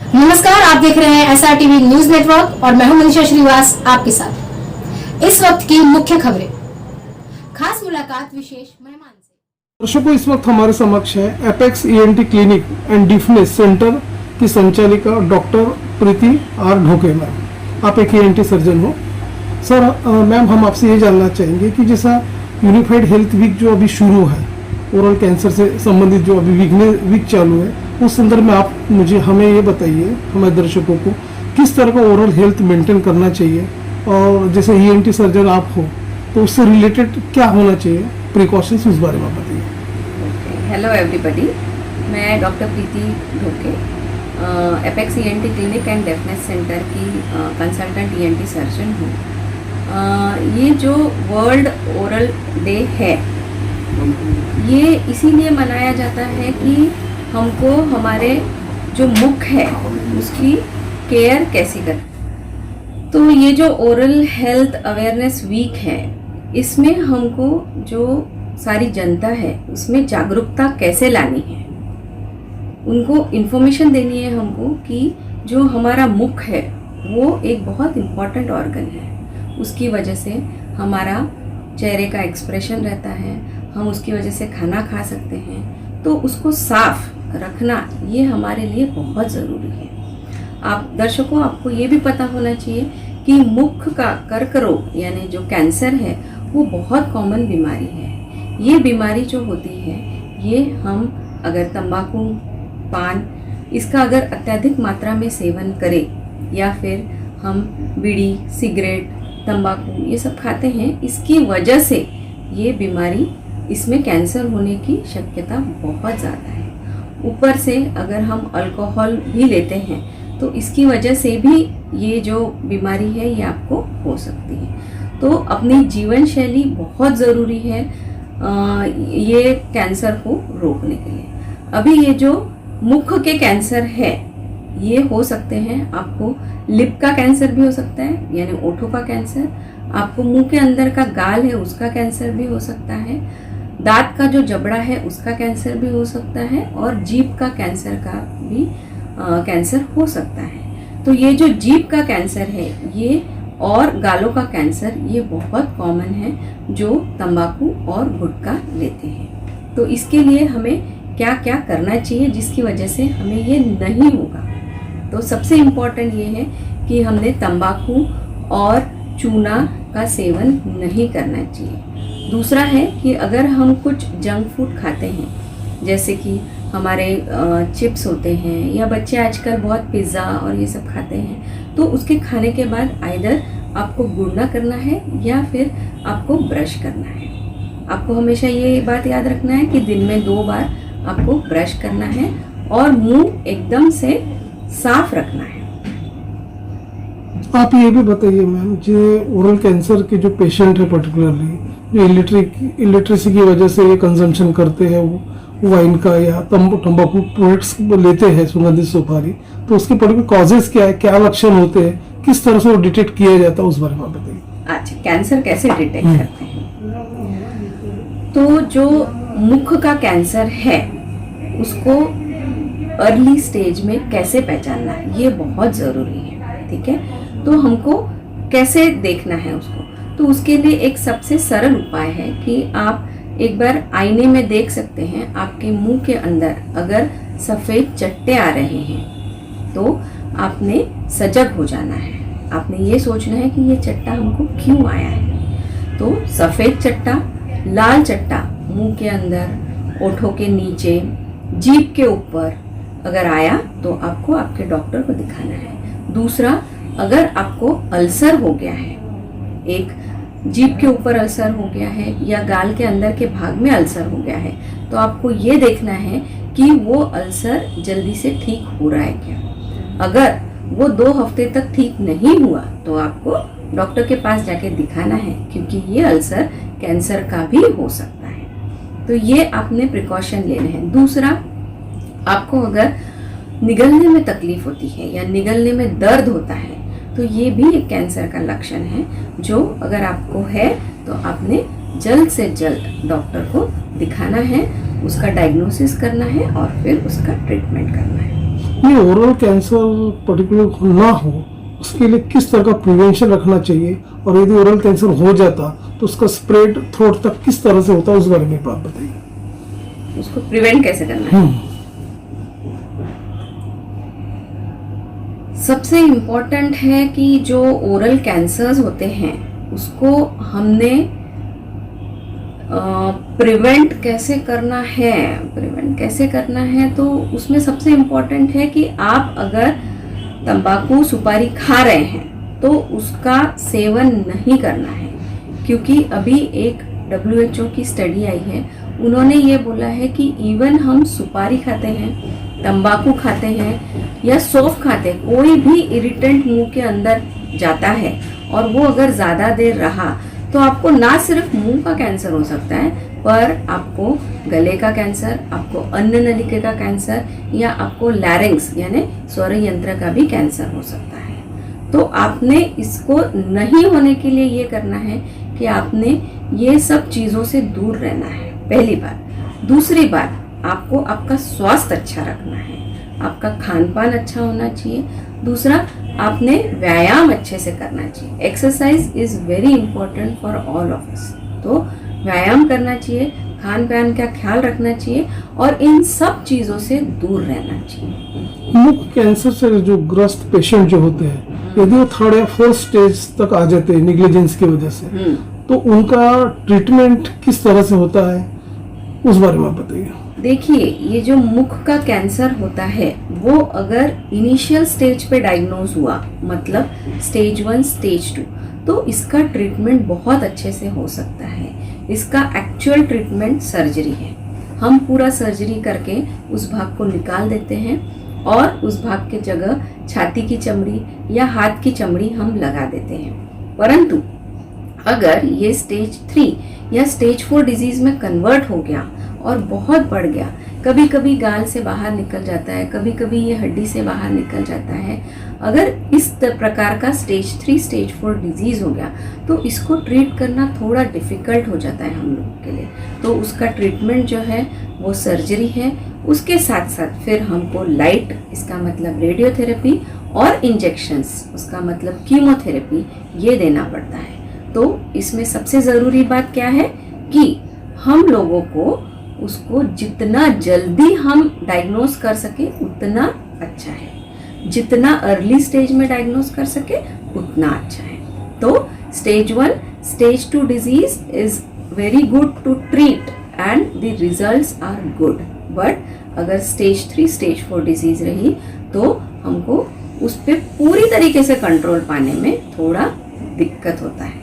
नमस्कार, आप देख रहे हैं SRTV न्यूज नेटवर्क और मैं हूं मनीषा श्रीवास आपके साथ। इस वक्त की मुख्य खबरें, खास मुलाकात विशेष मेहमान से। दर्शकों, इस वक्त हमारे समक्ष है apex ENT clinic and deafness centre की संचालिका doctor Preeti R Dhoke. Ma'am, आप एक ENT सर्जन हो। सर, मैम, हम आपसे ये जानना चाहेंगे कि जैसा यूनिफाइड हेल्थ वीक जो अभी शुरू है, ओरल कैंसर से संबंधित जो अभी वीक चालू है, उस संदर्भ में आप हमें ये बताइए, हमारे दर्शकों को, किस तरह का ओरल हेल्थ मेंटेन करना चाहिए, और जैसे ENT सर्जन आप हो तो उससे रिलेटेड क्या होना चाहिए, प्रिकॉशंस, उस बारे में बताइए। हेलो एवरीबॉडी, मैं doctor Preeti Dhoke, apex ENT clinic and deafness centre की कंसल्टेंट ENT सर्जन हूँ। ये जो वर्ल्ड ओरल डे है, ये इसीलिए मनाया जाता है कि हमको हमारे जो मुख है उसकी केयर कैसे करें। तो ये जो ओरल हेल्थ अवेयरनेस वीक है, इसमें हमको जो सारी जनता है उसमें जागरूकता कैसे लानी है, उनको इन्फॉर्मेशन देनी है हमको कि जो हमारा मुख है वो एक बहुत इम्पॉर्टेंट ऑर्गन है। उसकी वजह से हमारा चेहरे का एक्सप्रेशन रहता है, हम उसकी वजह से खाना खा सकते हैं। तो उसको साफ रखना ये हमारे लिए बहुत ज़रूरी है। आप दर्शकों, आपको ये भी पता होना चाहिए कि मुख का कर्क रोग यानी जो कैंसर है वो बहुत कॉमन बीमारी है। ये बीमारी जो होती है, ये हम अगर तंबाकू, पान, इसका अगर अत्यधिक मात्रा में सेवन करें या फिर हम बीड़ी, सिगरेट, तंबाकू ये सब खाते हैं, इसकी वजह से ये बीमारी, इसमें कैंसर होने की शक्यता बहुत ज़्यादा है। ऊपर से अगर हम अल्कोहल भी लेते हैं तो इसकी वजह से भी ये जो बीमारी है ये आपको हो सकती है। तो अपनी जीवन शैली बहुत ज़रूरी है ये कैंसर को रोकने के लिए। अभी ये जो मुख के कैंसर है ये हो सकते हैं, आपको लिप का कैंसर भी हो सकता है यानी ओठों का कैंसर, आपको मुंह के अंदर का गाल है उसका कैंसर भी हो सकता है, दांत का जो जबड़ा है उसका कैंसर भी हो सकता है, और जीभ का कैंसर का भी कैंसर हो सकता है। तो ये जो जीभ का कैंसर है ये और गालों का कैंसर ये बहुत कॉमन है जो तंबाकू और गुटखा लेते हैं। तो इसके लिए हमें क्या क्या करना चाहिए जिसकी वजह से हमें ये नहीं होगा। तो सबसे इम्पोर्टेंट ये है कि हमने तंबाकू और चूना का सेवन नहीं करना चाहिए। दूसरा है कि अगर हम कुछ जंक फूड खाते हैं, जैसे कि हमारे चिप्स होते हैं या बच्चे आजकल बहुत पिज़्ज़ा और ये सब खाते हैं, तो उसके खाने के बाद आइदर आपको गुड़ना करना है या फिर आपको ब्रश करना है। आपको हमेशा ये बात याद रखना है कि दिन में 2 बार आपको ब्रश करना है और मुंह एकदम से साफ रखना है। आप ये भी बताइए मैम, जो ओरल कैंसर के जो पेशेंट है, पर्टिकुलरली जो इलिटरेसी की वजह से ये कंजम्पशन करते हैं, वो वाइन का या तंबाकू प्रोडक्ट्स लेते हैं, सुगंधित सुपारी, तो उसके पर्टिकुलर कॉजेज क्या है, क्या लक्षण होते हैं, किस तरह से वो डिटेक्ट किया जाता है, उस बारे में बताइए। अच्छा, कैंसर कैसे डिटेक्ट करते हैं? तो जो मुख का कैंसर है उसको अर्ली स्टेज में कैसे पहचानना है ये बहुत ज़रूरी है। ठीक है, तो हमको कैसे देखना है उसको, तो उसके लिए एक सबसे सरल उपाय है कि आप एक बार आईने में देख सकते हैं, आपके मुंह के अंदर अगर सफ़ेद चट्टे आ रहे हैं तो आपने सजग हो जाना है। आपने ये सोचना है कि ये चट्टा हमको क्यों आया है। तो सफ़ेद चट्टा, लाल चट्टा मुंह के अंदर, ओठों के नीचे, जीभ के ऊपर अगर आया तो आपको आपके डॉक्टर को दिखाना है। दूसरा, अगर आपको अल्सर हो गया है, एक जीभ के ऊपर अल्सर हो गया है या गाल के अंदर के भाग में अल्सर हो गया है, तो आपको ये देखना है कि वो अल्सर जल्दी से ठीक हो रहा है क्या। अगर वो 2 हफ्ते तक ठीक नहीं हुआ तो आपको डॉक्टर के पास जाके दिखाना है, क्योंकि ये अल्सर कैंसर का भी हो सकता है। तो ये आपने प्रिकॉशन लेने हैं। दूसरा, आपको अगर निगलने में तकलीफ होती है या निगलने में दर्द होता है तो ये भी एक कैंसर का लक्षण है, जो अगर आपको है तो आपने जल्द से जल्द डॉक्टर को दिखाना है उसका डायग्नोसिस करना है और फिर उसका ट्रीटमेंट करना है। ये ओरल कैंसर पर्टिकुलर ना हो उसके लिए किस तरह का प्रिवेंशन रखना चाहिए, और यदि ओरल कैंसर हो जाता तो उसका स्प्रेड थ्रोट तक किस तरह से होता है, उस बारे में बात बताइए। उसको प्रिवेंट कैसे करना है? सबसे इम्पोर्टेंट है कि जो ओरल कैंसर्स होते हैं उसको हमने प्रिवेंट कैसे करना है तो उसमें सबसे इम्पोर्टेंट है कि आप अगर तंबाकू सुपारी खा रहे हैं तो उसका सेवन नहीं करना है, क्योंकि अभी एक WHO की स्टडी आई है, उन्होंने ये बोला है कि इवन हम सुपारी खाते हैं, तंबाकू खाते हैं या सौंफ खाते हैं, कोई भी इरिटेंट मुंह के अंदर जाता है और वो अगर ज़्यादा देर रहा तो आपको ना सिर्फ मुंह का कैंसर हो सकता है, पर आपको गले का कैंसर, आपको अन्न नलिका का कैंसर या आपको लैरिंग्स यानी स्वर यंत्र का भी कैंसर हो सकता है। तो आपने इसको नहीं होने के लिए ये करना है कि आपने ये सब चीज़ों से दूर रहना है, पहली बात। दूसरी बात, आपको आपका स्वास्थ्य अच्छा रखना है, आपका खान पान अच्छा होना चाहिए। दूसरा, आपने व्यायाम अच्छे से करना चाहिए। Exercise is very important for all of us. तो व्यायाम करना चाहिए, खान पान का ख्याल रखना चाहिए और इन सब चीज़ों से दूर रहना चाहिए। मुख कैंसर से जो ग्रस्त पेशेंट जो होते हैं, यदि वो 3rd या 4th स्टेज तक आ जाते हैं निग्लिजेंस की वजह से, तो उनका ट्रीटमेंट किस तरह से होता है, उस बारे में बताइए। देखिए, ये जो मुख का कैंसर होता है वो अगर इनिशियल स्टेज पे डायग्नोज हुआ, मतलब स्टेज 1, स्टेज 2, तो इसका ट्रीटमेंट बहुत अच्छे से हो सकता है। इसका एक्चुअल ट्रीटमेंट सर्जरी है। हम पूरा सर्जरी करके उस भाग को निकाल देते हैं और उस भाग के जगह छाती की चमड़ी या हाथ की चमड़ी हम लगा देते हैं। परंतु अगर ये स्टेज 3 या स्टेज 4 डिजीज में कन्वर्ट हो गया और बहुत बढ़ गया, कभी कभी गाल से बाहर निकल जाता है, कभी कभी ये हड्डी से बाहर निकल जाता है, अगर इस प्रकार का स्टेज 3, स्टेज 4 डिजीज हो गया तो इसको ट्रीट करना थोड़ा डिफिकल्ट हो जाता है हम लोगों के लिए। तो उसका ट्रीटमेंट जो है वो सर्जरी है। उसके साथ साथ फिर हमको लाइट, इसका मतलब रेडियोथेरेपी, और इंजेक्शंस, उसका मतलब कीमोथेरेपी, ये देना पड़ता है। तो इसमें सबसे ज़रूरी बात क्या है कि हम लोगों को उसको जितना जल्दी हम डायग्नोस कर सके उतना अच्छा है, जितना अर्ली स्टेज में डायग्नोस कर सके उतना अच्छा है। तो stage 1, stage 2 disease is very good to treat and the results are good, but अगर स्टेज 3, स्टेज 4 डिजीज रही तो हमको उस पर पूरी तरीके से कंट्रोल पाने में थोड़ा दिक्कत होता है।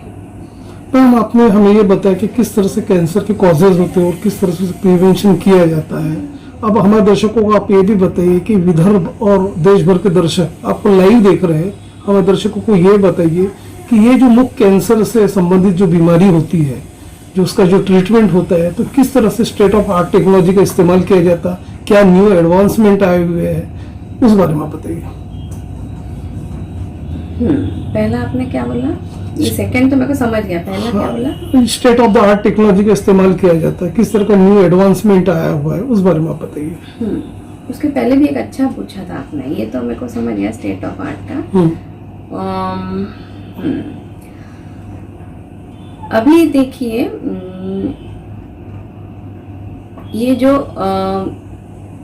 मैम, आपने हमें ये बताया कि किस तरह से कैंसर के कॉजेज होते हैं और किस तरह से प्रिवेंशन किया जाता है। अब हमारे दर्शकों को आप ये भी बताइए कि विदर्भ और देश भर के दर्शक आपको लाइव देख रहे हैं, हमारे दर्शकों को ये बताइए कि ये जो मुख कैंसर से संबंधित जो बीमारी होती है, जो उसका जो ट्रीटमेंट होता है, तो किस तरह से स्टेट ऑफ आर्ट टेक्नोलॉजी का इस्तेमाल किया जाता, क्या न्यू एडवांसमेंट आए हुए हैं, उस बारे में बताइए। पहला आपने क्या बोला? ये सेकंड तो मेरे को समझ गया, पहला क्या बोला? State of the art technology का इस्तेमाल किया जाता है, किस तरह का न्यू एडवांसमेंट आया हुआ है, उस बारे में आप बताइए। उसके पहले भी एक अच्छा पूछा था आपने, ये तो मेरे को समझ गया स्टेट ऑफ आर्ट का। अभी देखिए, ये जो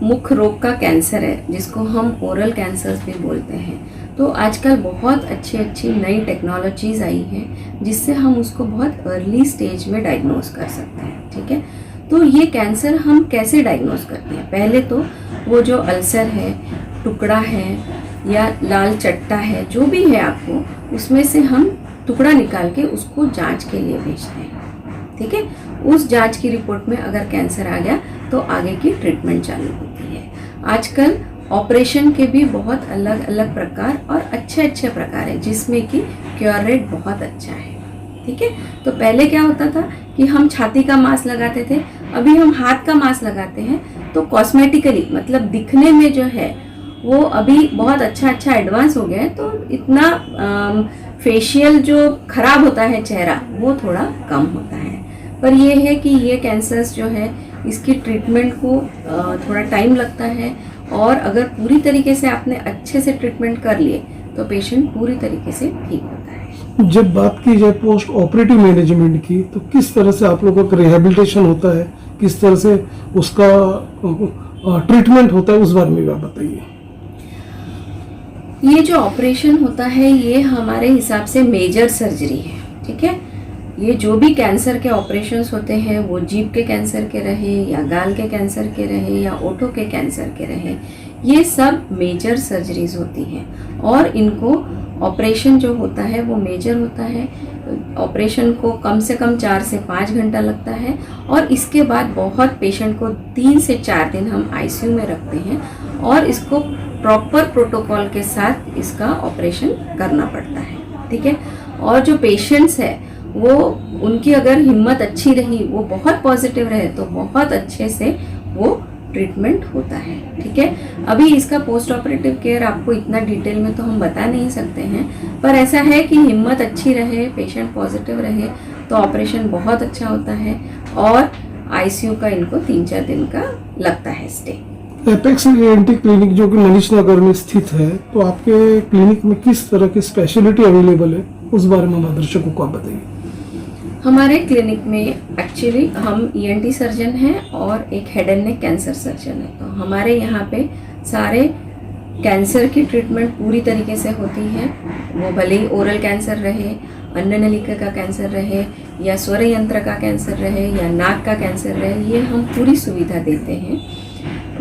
मुख रोग का कैंसर है जिसको हम ओरल कैंसर्स भी बोलते हैं, तो आजकल बहुत अच्छी अच्छी नई टेक्नोलॉजीज आई हैं जिससे हम उसको बहुत अर्ली स्टेज में डायग्नोस कर सकते हैं। ठीक है, तो ये कैंसर हम कैसे डायग्नोस करते हैं? पहले तो वो जो अल्सर है, टुकड़ा है या लाल चट्टा है, जो भी है आपको, उसमें से हम टुकड़ा निकाल के उसको जांच के लिए भेजते हैं। ठीक है, उस जांच की रिपोर्ट में अगर कैंसर आ गया तो आगे की ट्रीटमेंट चालू होती है। आजकल ऑपरेशन के भी बहुत अलग अलग प्रकार और अच्छे अच्छे प्रकार है जिसमें कि क्योर रेट बहुत अच्छा है। ठीक है, तो पहले क्या होता था कि हम छाती का मांस लगाते थे, अभी हम हाथ का मांस लगाते हैं। तो कॉस्मेटिकली मतलब दिखने में जो है वो अभी बहुत अच्छा एडवांस हो गया है, तो इतना फेशियल जो खराब होता है चेहरा वो थोड़ा कम होता है। पर ये है कि ये कैंसर्स जो है इसकी ट्रीटमेंट को थोड़ा टाइम लगता है, और अगर पूरी तरीके से आपने अच्छे से ट्रीटमेंट कर लिए तो पेशेंट पूरी तरीके से ठीक होता है। जब बात की जाए पोस्ट ऑपरेटिव मैनेजमेंट की, तो किस तरह से आप लोगों का रिहेबिलिटेशन होता है, किस तरह से उसका ट्रीटमेंट होता है, उस बारे में भी आप बताइए। ये जो ऑपरेशन होता है ये हमारे हिसाब से मेजर सर्जरी है, ठीक है। ये जो भी कैंसर के ऑपरेशंस होते हैं, वो जीभ के कैंसर के रहे या गाल के कैंसर के रहे या ओठों के कैंसर के रहे, ये सब मेजर सर्जरीज होती हैं, और इनको ऑपरेशन जो होता है वो मेजर होता है। ऑपरेशन को कम से कम 4 से 5 घंटा लगता है, और इसके बाद बहुत पेशेंट को 3 से 4 दिन हम आईसीयू में रखते हैं, और इसको प्रॉपर प्रोटोकॉल के साथ इसका ऑपरेशन करना पड़ता है, ठीक है। और जो पेशेंट्स है वो, उनकी अगर हिम्मत अच्छी रही, वो बहुत पॉजिटिव रहे, तो बहुत अच्छे से वो ट्रीटमेंट होता है, ठीक है। अभी इसका पोस्ट ऑपरेटिव केयर आपको इतना डिटेल में तो हम बता नहीं सकते हैं, पर ऐसा है कि हिम्मत अच्छी रहे, पेशेंट पॉजिटिव रहे, तो ऑपरेशन बहुत अच्छा होता है, और आईसीयू का इनको 3-4 दिन का लगता है स्टे। एपेक्स ईएनटी क्लिनिक जो कि मनीष नगर में स्थित है, तो आपके क्लिनिक में किस तरह की स्पेशलिटी अवेलेबल है, उस बारे में हमारे दर्शकों को आप बताइए। हमारे क्लिनिक में एक्चुअली हम ईएनटी सर्जन हैं और एक head and neck cancer surgeon है, तो हमारे यहाँ पे सारे कैंसर की ट्रीटमेंट पूरी तरीके से होती है। वो भले ही ओरल कैंसर रहे, अन्न नलिका का कैंसर रहे, या स्वर यंत्र का कैंसर रहे, या नाक का कैंसर रहे, ये हम पूरी सुविधा देते हैं।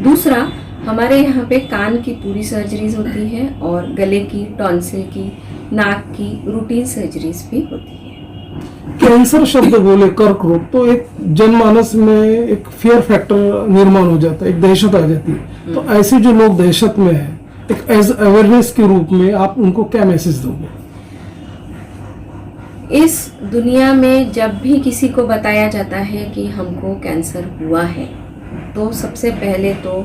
दूसरा, हमारे यहाँ पे कान की पूरी सर्जरीज होती है, और गले की, टॉन्सिल की, नाक की रूटीन सर्जरीज भी होती है। कैंसर शब्द बोले, कर्क रोग, तो एक जनमानस में एक फियर फैक्टर निर्माण हो जाता है, एक दहशत आ जाती है। तो ऐसे जो लोग दहशत में है, एक एज अवेयरनेस के रूप में आप उनको क्या मैसेज दोगे? इस दुनिया में जब भी किसी को बताया जाता है कि हमको कैंसर हुआ है, तो सबसे पहले तो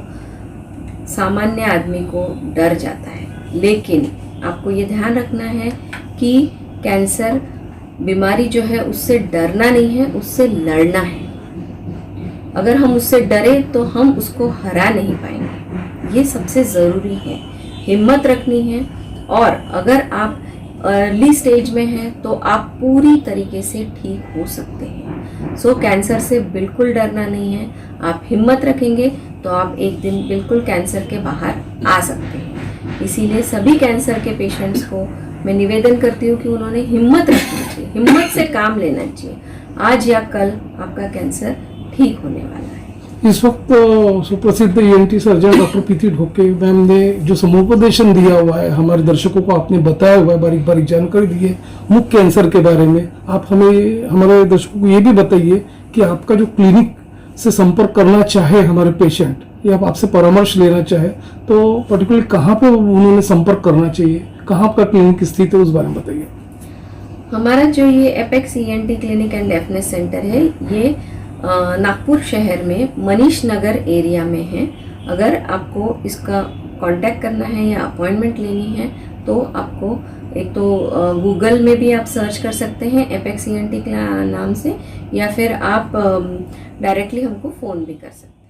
सामान्य आदमी को डर जाता है, लेकिन आपको ये ध्यान रखना है कि कैंसर बीमारी जो है उससे डरना नहीं है, उससे लड़ना है। अगर हम उससे डरे तो हम उसको हरा नहीं पाएंगे, ये सबसे ज़रूरी है। हिम्मत रखनी है, और अगर आप अर्ली स्टेज में हैं तो आप पूरी तरीके से ठीक हो सकते हैं। सो कैंसर से बिल्कुल डरना नहीं है। आप हिम्मत रखेंगे तो आप एक दिन बिल्कुल कैंसर के बाहर आ सकते हैं। इसीलिए सभी कैंसर के पेशेंट्स को मैं निवेदन करती हूँ कि उन्होंने हिम्मत रखनी चाहिए, हिम्मत से काम लेना चाहिए। आज या कल आपका कैंसर ठीक होने वाला है। इस वक्त सुप्रसिद्ध ईएनटी सर्जन डॉक्टर प्रीति ढोके मैम ने जो समुपदेशन दिया हुआ है, हमारे दर्शकों को आपने बताया हुआ है, बारीक बारीक जानकारी दी है मुख्य कैंसर के बारे में। आप हमें, हमारे दर्शकों को ये भी बताइए कि आपका जो क्लिनिक से संपर्क करना चाहे हमारे पेशेंट, या आप आपसे परामर्श लेना चाहे, तो पर्टिकुलर कहाँ पे उन्होंने संपर्क करना चाहिए, कहाँ आपका क्लिनिक स्थित है, उस बारे में बताइए। हमारा जो ये apex ENT clinic and deafness centre है, ये नागपुर शहर में मनीष नगर एरिया में है। अगर आपको इसका कांटेक्ट करना है या अपॉइंटमेंट लेनी है तो आपको एक तो गूगल में भी आप सर्च कर सकते हैं एपेक्स ईएनटी नाम से, या फिर आप डायरेक्टली हमको फ़ोन भी कर सकते हैं।